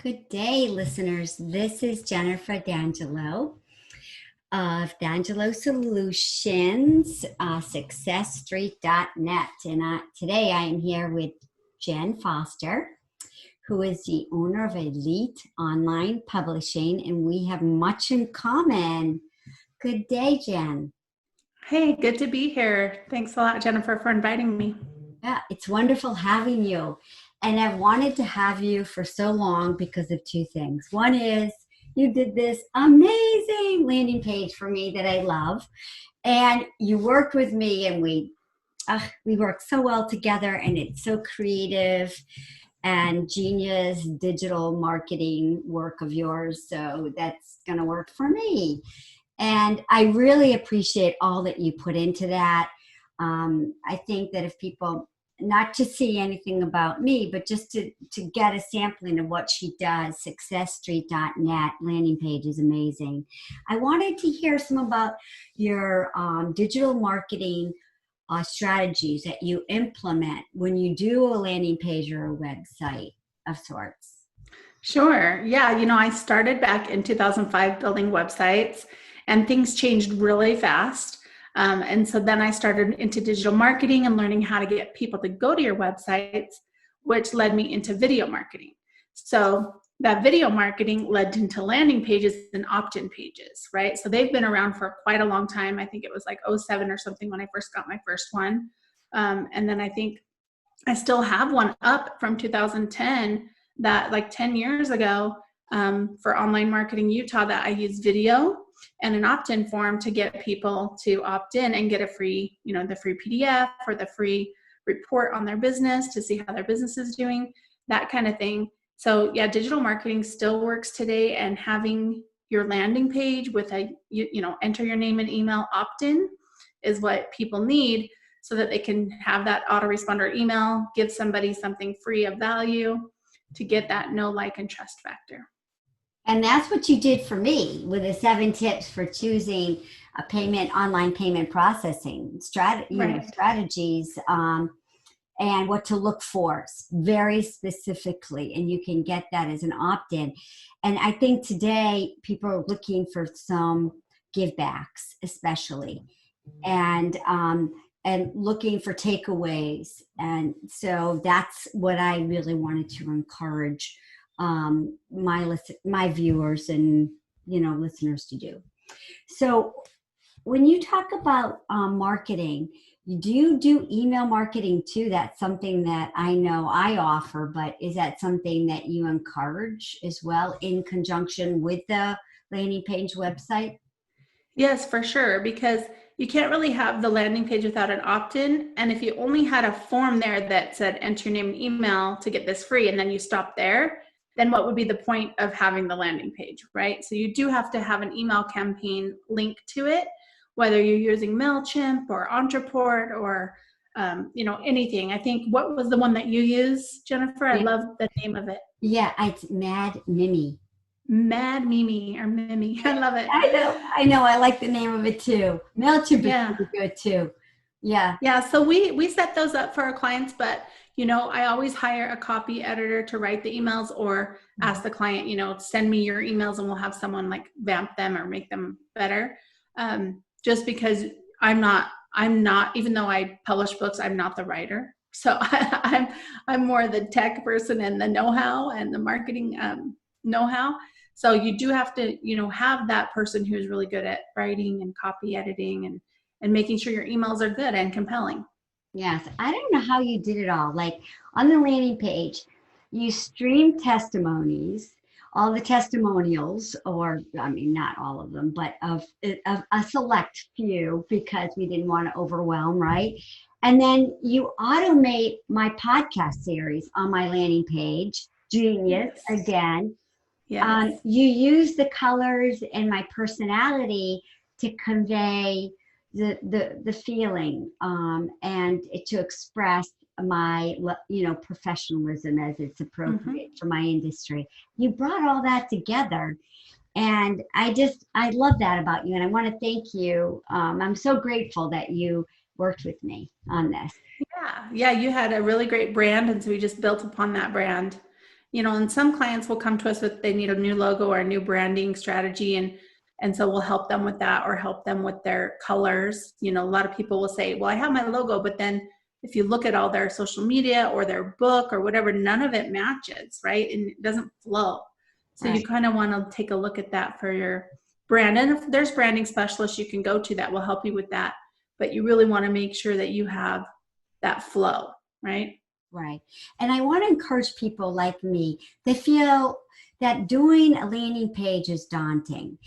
Good day, listeners. This is Jennifer D'Angelo of D'Angelo Solutions, successtreet.net. And today I am here with Jen Foster, who is the owner of Elite Online Publishing, and we have much in common. Good day, Jen. Hey, good to be here. Thanks a lot, Jennifer, for inviting me. Yeah, it's wonderful having you. And I've wanted to have you for so long because of two things. One is you did this amazing landing page for me that I love. And you worked with me and we work so well together, and it's so creative and genius digital marketing work of yours. So that's going to work for me. And I really appreciate all that you put into that. I think that if people, not to see anything about me, but just to get a sampling of what she does, successtreet.net landing page is amazing. I wanted to hear some about your digital marketing strategies that you implement when you do a landing page or a website of sorts. Sure. Yeah, I started back in 2005 building websites, and things changed really fast. And so then I started into digital marketing and learning how to get people to go to your websites, which led me into video marketing. So that video marketing led into landing pages and opt-in pages, right? So they've been around for quite a long time. I think it was like '07 or something when I first got my first one. And then I think I still have one up from 2010 that like 10 years ago, for Online Marketing Utah, that I use video and an opt-in form to get people to opt in and get a free, the free PDF or the free report on their business to see how their business is doing, that kind of thing. So yeah, digital marketing still works today, and having your landing page with enter your name and email opt-in is what people need, so that they can have that autoresponder email, give somebody something free of value to get that know, like, and trust factor. And that's what you did for me with the 7 tips for choosing a online payment processing Right. strategies, and what to look for very specifically. And you can get that as an opt-in. And I think today people are looking for some give backs, especially, and looking for takeaways. And so that's what I really wanted to encourage my viewers and listeners to do. So when you talk about marketing, do you do email marketing too? That's something that I know I offer, but is that something that you encourage as well in conjunction with the landing page website? Yes, for sure, because you can't really have the landing page without an opt-in. And if you only had a form there that said enter your name and email to get this free, and then you stop there, then what would be the point of having the landing page, right? So you do have to have an email campaign link to it, whether you're using MailChimp or Entreport or anything. I think, what was the one that you use, Jennifer? I Yeah, love the name of it. yeah, it's Mad Mimi. Mad Mimi or Mimi. I love it. I know. I like the name of it too. MailChimp is Yeah. pretty good too. Yeah. Yeah, so we set those up for our clients, but I always hire a copy editor to write the emails, or ask the client, send me your emails and we'll have someone like vamp them or make them better. Just because I'm not, even though I publish books, I'm not the writer. So I'm more the tech person and the know-how and the marketing know-how. So you do have to, have that person who's really good at writing and copy editing and making sure your emails are good and compelling. Yes. I don't know how you did it all. Like on the landing page, you stream testimonies, all the testimonials, or I mean, not all of them, but of a select few because we didn't want to overwhelm, right? And then you automate my podcast series on my landing page. Genius Yes. again. Yes. You use the colors and my personality to convey the feeling, and to express my professionalism as it's Mm-hmm. appropriate for my industry. You brought all that together, and I love that about you, and I want to thank you. I'm so grateful that you worked with me on this. Yeah. Yeah. You had a really great brand. And so we just built upon that brand. and some clients will come to us with, they need a new logo or a new branding strategy. And so we'll help them with that, or help them with their colors. A lot of people will say, well, I have my logo, but then if you look at all their social media or their book or whatever, none of it matches, right? And it doesn't flow. So Right. you kind of want to take a look at that for your brand. And if there's branding specialists you can go to that will help you with that. But you really want to make sure that you have that flow, right? Right. And I want to encourage people like me that feel that doing a landing page is daunting.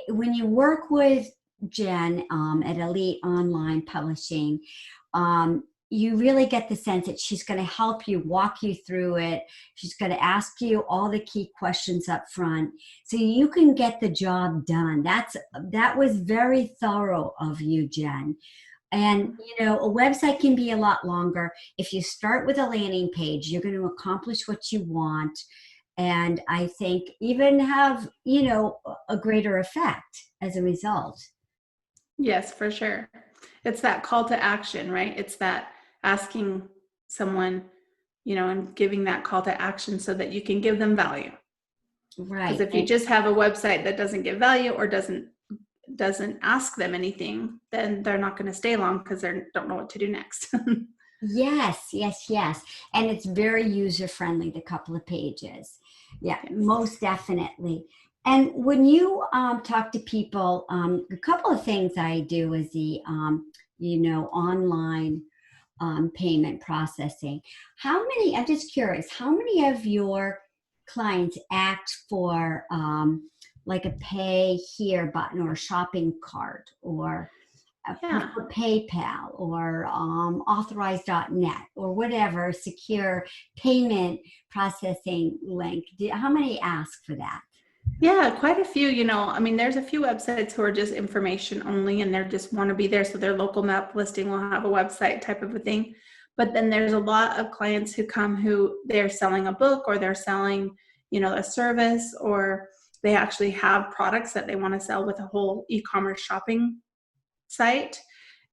When you work with Jen at Elite Online Publishing, you really get the sense that she's going to help you, walk you through it. She's going to ask you all the key questions up front so you can get the job done. That was very thorough of you, Jen. And, a website can be a lot longer. If you start with a landing page, you're going to accomplish what you want. And I think even have, a greater effect as a result. Yes, for sure. It's that call to action, right? It's that asking someone, and giving that call to action so that you can give them value. Right. Because if you just have a website that doesn't give value or doesn't ask them anything, then they're not going to stay long because they don't know what to do next. Yes. And it's very user-friendly, the couple of pages. Yeah, yes. Most definitely. And when you talk to people, a couple of things I do is the, online payment processing. I'm just curious, how many of your clients ask for like a pay here button or a shopping cart or for PayPal or authorize.net or whatever secure payment processing link? How many ask for that? Yeah, quite a few. There's a few websites who are just information only and they just want to be there. So their local map listing will have a website type of a thing. But then there's a lot of clients who come who they're selling a book or they're selling, a service, or they actually have products that they want to sell with a whole e-commerce shopping site.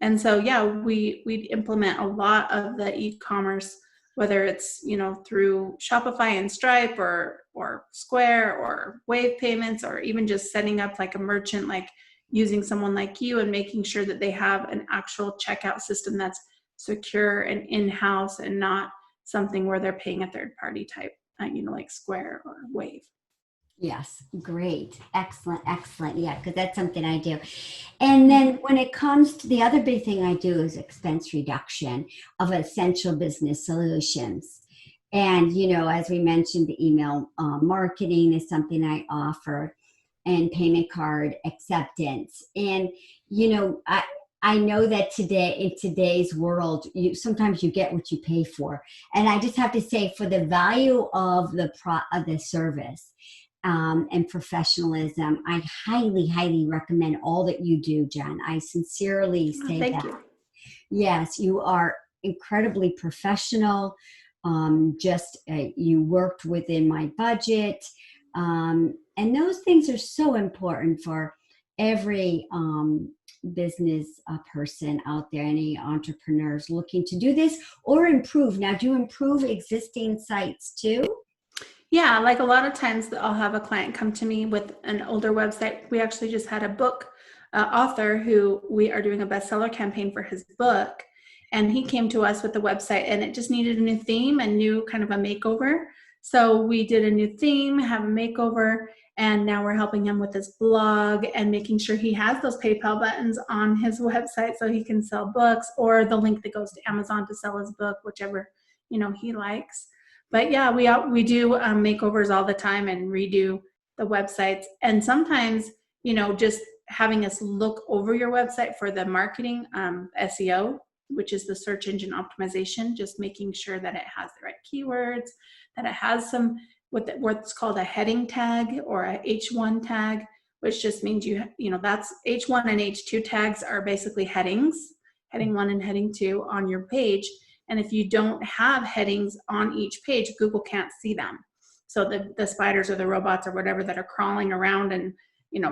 And so, we implement a lot of the e-commerce, whether it's, through Shopify and Stripe or Square or Wave Payments, or even just setting up like a merchant, like using someone like you and making sure that they have an actual checkout system that's secure and in-house and not something where they're paying a third party type, like Square or Wave. Yes, great. Excellent. Yeah, because that's something I do. And then when it comes to the other big thing I do is expense reduction of essential business solutions. And, as we mentioned, the email marketing is something I offer, and payment card acceptance. And, I know that today, in today's world, sometimes you get what you pay for. And I just have to say, for the value of the service, and professionalism, I highly, highly recommend all that you do, Jen. I sincerely say Thank that. you. Yes, you are incredibly professional. You worked within my budget. And those things are so important for every business person out there, any entrepreneurs looking to do this or improve. Now, do you improve existing sites too? Yeah, like a lot of times I'll have a client come to me with an older website. We actually just had a book author who we are doing a bestseller campaign for his book. And he came to us with the website and it just needed a new theme and new kind of a makeover. So we did a new theme, have a makeover, and now we're helping him with his blog and making sure he has those PayPal buttons on his website so he can sell books, or the link that goes to Amazon to sell his book, whichever, he likes. But yeah, we do makeovers all the time and redo the websites. And sometimes, just having us look over your website for the marketing, SEO, which is the search engine optimization, just making sure that it has the right keywords, that it has some, what's called a heading tag or a H1 tag, which just means that's H1 and H2 tags are basically headings, heading 1 and heading 2 on your page. And if you don't have headings on each page, Google can't see them. So the spiders or the robots or whatever that are crawling around, and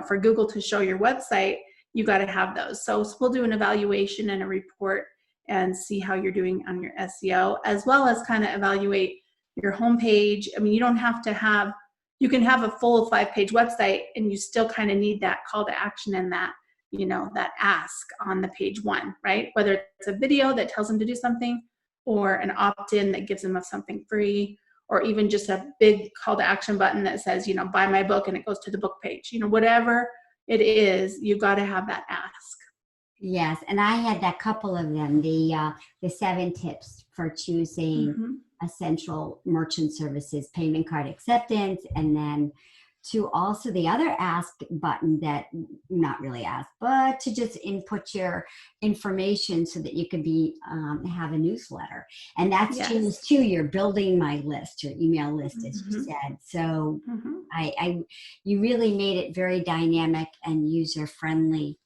for Google to show your website, you got to have those. So we'll do an evaluation and a report and see how you're doing on your SEO, as well as kind of evaluate, your homepage. I mean, you don't have to have, you can have a full 5-page website and you still kind of need that call to action and that, you know, that ask on the page 1, right? Whether it's a video that tells them to do something, or an opt-in that gives them something free, or even just a big call to action button that says, you know, buy my book, and it goes to the book page. You know, whatever it is, you got to have that ask. Yes, and I had that couple of them, the 7 tips for choosing essential merchant services, payment card acceptance, and then to also the other ask button that, not really ask, but to just input your information so that you can be have a newsletter. And that's changed too. You're building my list, your email list, as you said. So you really made it very dynamic and user friendly.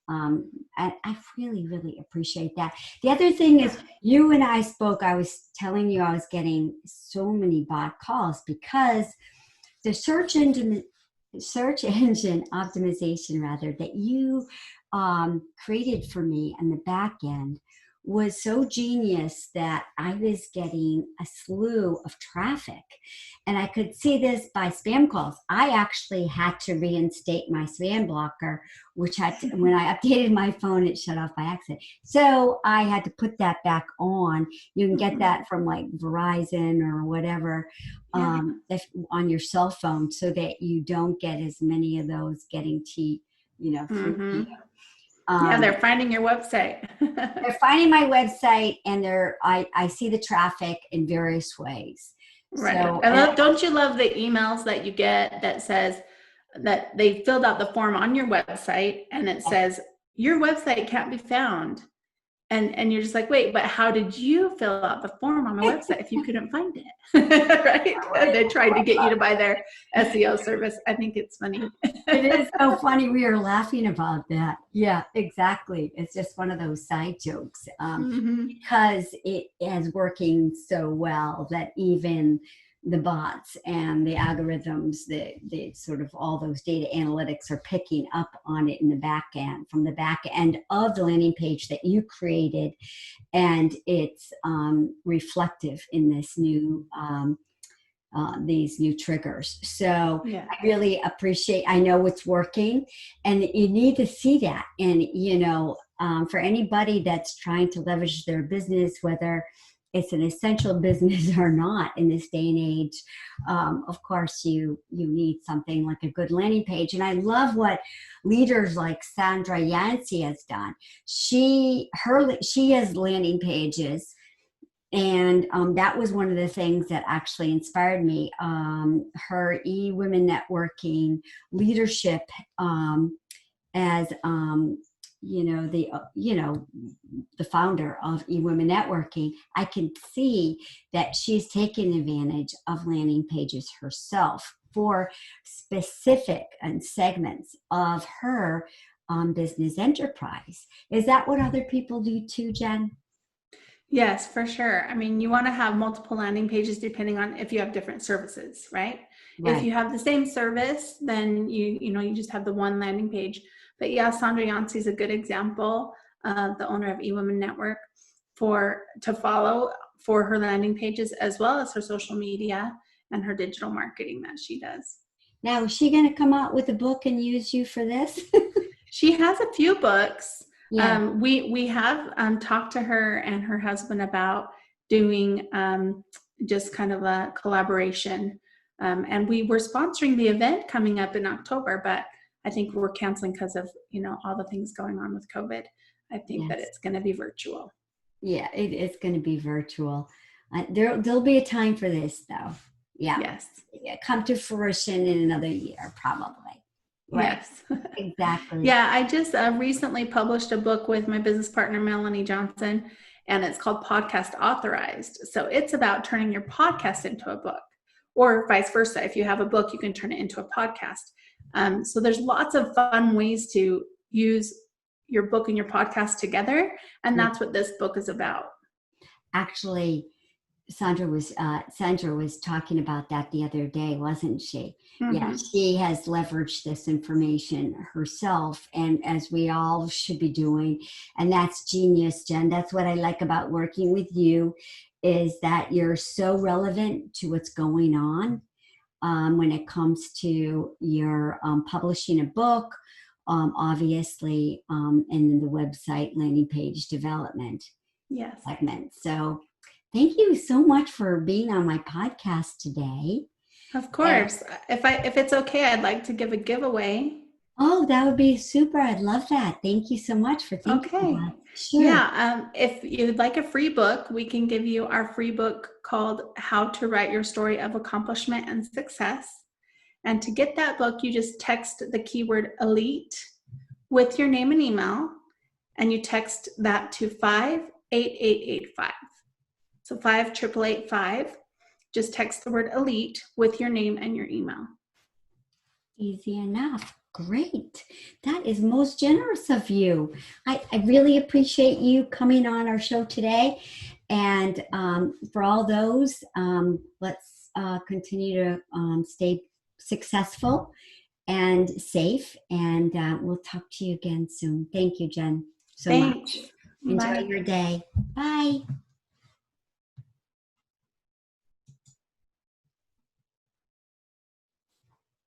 I really, really appreciate that. The other thing is, you and I spoke, I was telling you I was getting so many bot calls because the search engine optimization rather that you created for me on the back end was so genius that I was getting a slew of traffic. And I could see this by spam calls. I actually had to reinstate my spam blocker, which when I updated my phone, it shut off by accident. So I had to put that back on. You can get that from like Verizon or whatever if, on your cell phone, so that you don't get as many of those getting through to you. They're finding your website. They're finding my website, and I see the traffic in various ways. Right. So, don't you love the emails that you get that says that they filled out the form on your website and it says your website can't be found? And you're just like, wait, but how did you fill out the form on my website if you couldn't find it? Right? And they tried to get you to buy their SEO service. I think it's funny. It is so funny. We are laughing about that. Yeah, exactly. It's just one of those side jokes because it is working so well that even the bots and the algorithms, the sort of all those data analytics are picking up on it in the back end, from the back end of the landing page that you created. And it's reflective in this new these new triggers. So I really appreciate, I know it's working, and you need to see that. And, for anybody that's trying to leverage their business, whether it's an essential business or not in this day and age, of course you need something like a good landing page. And I love what leaders like Sandra Yancey has done. She has landing pages. And that was one of the things that actually inspired me. Her eWomen Networking leadership as the founder of eWomen Networking, I can see that she's taken advantage of landing pages herself for specific and segments of her business enterprise. Is that what other people do too, Jen? Yes, for sure. I mean, you want to have multiple landing pages depending on if you have different services, right? If you have the same service, then you just have the one landing page. But yeah, Sandra Yancey is a good example, the owner of eWomen Network, to follow for her landing pages, as well as her social media and her digital marketing that she does. Now, is she going to come out with a book and use you for this? She has a few books. Yeah. We have talked to her and her husband about doing just kind of a collaboration. And we were sponsoring the event coming up in October, but I think we're canceling because of, all the things going on with COVID. I think that it's going to be virtual. Yeah, it is going to be virtual. There'll be a time for this, though. Yeah. Yes. Come to fruition in another year, probably. Right. Yes. Exactly. Yeah, I just recently published a book with my business partner, Melanie Johnson, and it's called Podcast Authorized. So it's about turning your podcast into a book, or vice versa. If you have a book, you can turn it into a podcast. So there's lots of fun ways to use your book and your podcast together. And that's what this book is about. Actually, Sandra was talking about that the other day, wasn't she? Mm-hmm. Yeah, she has leveraged this information herself, and as we all should be doing. And that's genius, Jen. That's what I like about working with you, is that you're so relevant to what's going on when it comes to your publishing a book, obviously, and the website landing page development Yes. segment. So thank you so much for being on my podcast today. Of course. If it's okay, I'd like to give a giveaway. Oh, that would be super. I'd love that. Thank you so much for thinking of Okay. that. Sure. Yeah. If you'd like a free book, we can give you our free book called How to Write Your Story of Accomplishment and Success. And to get that book, you just text the keyword elite with your name and email, and you text that to 58885. So 58885. Just text the word elite with your name and your email. Easy enough. Great. That is most generous of you. I really appreciate you coming on our show today. And for all those, let's continue to stay successful and safe. And we'll talk to you again soon. Thank you, Jen, so much. Thanks. Enjoy Bye. your day. Bye.